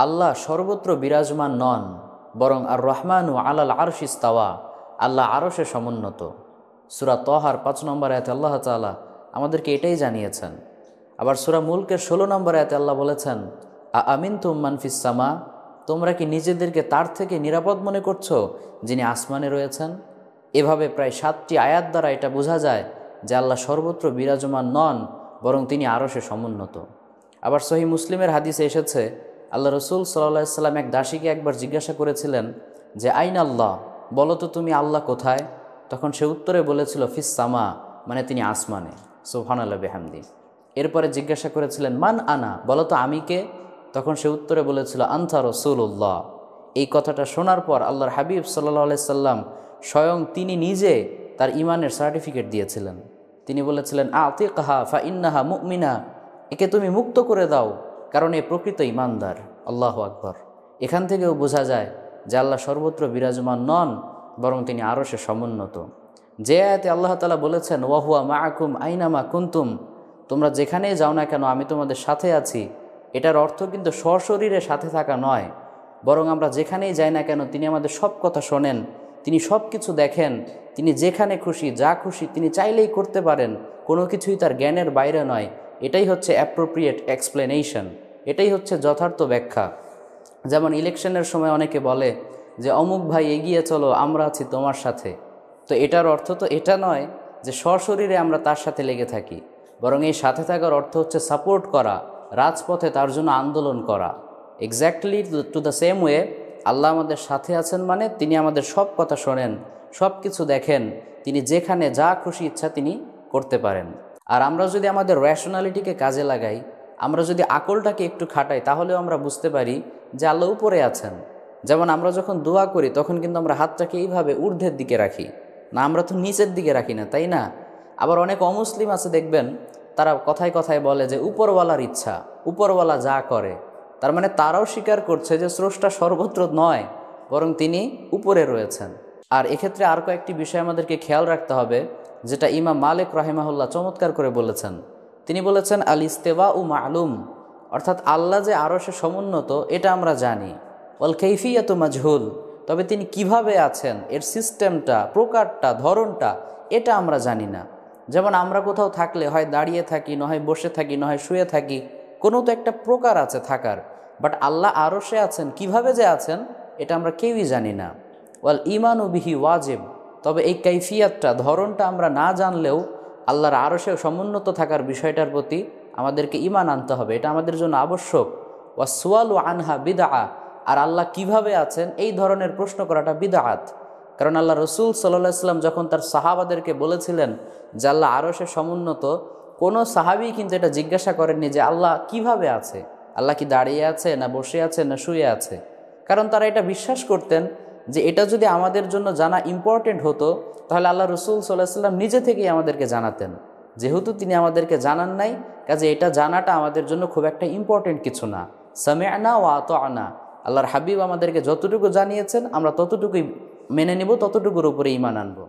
আল্লাহ সর্বত্র বিরাজমান নন, বরং আর রহমানু আলাল আরশ ইস্তাওয়া, আল্লাহ আরশে সমুন্নত। সূরা তহার ৫ নম্বর আয়াতে আল্লাহ তাআলা আমাদেরকে এটাই জানিয়েছেন। আবার সূরা মুলকের ১৬ নম্বর আয়াতে আল্লাহ বলেছেন, আমিনতুম মান ফিস সামা, তোমরা কি নিজেদেরকে তার থেকে নিরাপদ মনে করছো যিনি আসমানে রয়েছেন। এভাবে প্রায় ৭টি আয়াত দ্বারা এটা বোঝা যায় যে আল্লাহ সর্বত্র বিরাজমান নন, বরং তিনি আরশে সমুন্নত। আবার সহিহ মুসলিমের হাদিসে এসেছে, আল্লাহ রসুল সাল্লাল্লাহু আলাইহি ওয়াসাল্লাম এক দাসীকে একবার জিজ্ঞাসা করেছিলেন যে আইন আল্লাহ, বলো তো তুমি আল্লাহ কোথায়। তখন সে উত্তরে বলেছিল ফিস সামা, মানে তিনি আসমানে। সুবহানাল্লাহ বিহামদি। এরপরে জিজ্ঞাসা করেছিলেন মান আনা, বলো তো আমি কে। তখন সে উত্তরে বলেছিল আনতা রাসূলুল্লাহ। এই কথাটা শোনার পর আল্লাহর হাবিব সাল্লাল্লাহু আলাইহি সাল্লাম স্বয়ং তিনি নিজে তার ঈমানের সার্টিফিকেট দিয়েছিলেন। তিনি বলেছিলেন আতিকহা ফা ইন্নাহা মুমিনা, একে তুমি মুক্ত করে দাও, কারণ এ প্রকৃত ঈমানদার। আল্লাহু আকবার। এখান থেকেও বোঝা যায় যে আল্লাহ সর্বত্র বিরাজমান নন, বরং তিনি আরশে সমুন্নত। যে আয়াতে আল্লাহ তাআলা বলেছেন ওয়াহুয়া মাআকুম আইনামা কুনতুম, তোমরা যেখানেই যাও না কেন আমি তোমাদের সাথে আছি, এটার অর্থ কিন্তু সশরীরে সাথে থাকা নয়, বরং আমরা যেখানেই যাই না কেন তিনি আমাদের সব কথা শোনেন, তিনি সব কিছু দেখেন, তিনি যেখানে খুশি যা খুশি তিনি চাইলেই করতে পারেন, কোনো কিছুই তার জ্ঞানের বাইরে নয়। এটাই হচ্ছে অ্যাপ্রোপ্রিয়েট এক্সপ্লেনেশন, এটাই হচ্ছে যথার্থ ব্যাখ্যা। যেমন ইলেকশনের সময় অনেকে বলে যে অমুক ভাই এগিয়ে চলো, আমরা আছি তোমার সাথে। তো এটার অর্থ তো এটা নয় যে সশরীরে আমরা তার সাথে লেগে থাকি, বরং এই সাথে থাকার অর্থ হচ্ছে সাপোর্ট করা, রাজপথে তার জন্য আন্দোলন করা। Exactly to the same way আল্লাহ আমাদের সাথে আছেন, মানে তিনি আমাদের সব কথা শোনেন, সব কিছু দেখেন, তিনি যেখানে যা খুশি ইচ্ছা তিনি করতে পারেন। আর আমরা যদি আমাদের র্যাশনালিটিকে কাজে লাগাই, আমরা যদি আকলটাকে একটু খাটাই, তাহলেও আমরা বুঝতে পারি যে আল্লাহ উপরে আছেন। যেমন আমরা যখন দোয়া করি তখন কিন্তু আমরা হাতটাকে এইভাবে ঊর্ধ্বের দিকে রাখি না, আমরা তো নিচের দিকে রাখি না, তাই না? আবার অনেক অমুসলিম আছে দেখবেন, তারা কথায় কথায় বলে যে উপরওয়ালার ইচ্ছা, উপরওয়ালা যা করে। তার মানে তারাও স্বীকার করছে যে স্রষ্টা সর্বত্র নয়, বরং তিনি উপরে রয়েছেন। আর এক্ষেত্রে আর কয়েকটি বিষয় আমাদেরকে খেয়াল রাখতে হবে, যেটা ইমাম মালিক রাহিমাহুল্লাহ চমৎকার করে বলেছেন। তিনি বলেছেন আল ইস্তেওয়া উ মালুম, অর্থাৎ আল্লাহ যে আরশে সমুন্নত এটা আমরা জানি। ওয়াল কাইফিয়াতু মাজহুল, তবে তিনি কিভাবে আছেন, এর সিস্টেমটা, প্রকারটা, ধরনটা এটা আমরা জানি না। যেমন আমরা কোথাও থাকলে হয় দাঁড়িয়ে থাকি, নয় বসে থাকি, নয় শুয়ে থাকি, কোনো তো একটা প্রকার আছে থাকার। বাট আল্লাহ আরশে আছেন, কিভাবে যে আছেন এটা আমরা কেউই জানি না। ওয়াল ঈমানু বিহি ওয়াজিব, তবে এই কাইফিয়াতটা, ধরনটা আমরা না জানলেও আল্লাহর আরশে সমুন্নত থাকার বিষয়টার প্রতি আমাদেরকে ঈমান আনতে হবে, এটা আমাদের জন্য আবশ্যক। ওয়াস সুয়ালু আনহা বিদআ, আর আল্লাহ কিভাবে আছেন এই ধরনের প্রশ্ন করাটা বিদআত। কারণ আল্লাহ রসুল সাল্লাল্লাহু আলাইহি ওয়াসাল্লাম যখন তার সাহাবাদেরকে বলেছিলেন যে আল্লাহ আরশে সমুন্নত, কোনো সাহাবী কিন্তু এটা জিজ্ঞাসা করেননি যে আল্লাহ কিভাবে আছে, আল্লাহ কি দাঁড়িয়ে আছে, না বসে আছে, না শুয়ে আছে। কারণ তারা এটা বিশ্বাস করতেন যে এটা যদি আমাদের জন্য জানা ইম্পর্টেন্ট হতো, তাহলে আল্লাহ রসুল সাল্লাল্লাহু আলাইহি ওয়াসাল্লাম নিজে থেকেই আমাদেরকে জানাতেন। যেহেতু তিনি আমাদেরকে জানান নাই, কাজে এটা জানাটা আমাদের জন্য খুব একটা ইম্পর্টেন্ট কিছু না। সামি'না ওয়া আতা'না, আল্লাহর হাবিব আমাদেরকে যতটুকু জানিয়েছেন আমরা ততটুকুই মেনে নেব, ততটুকুর উপরে ঈমান আনবো।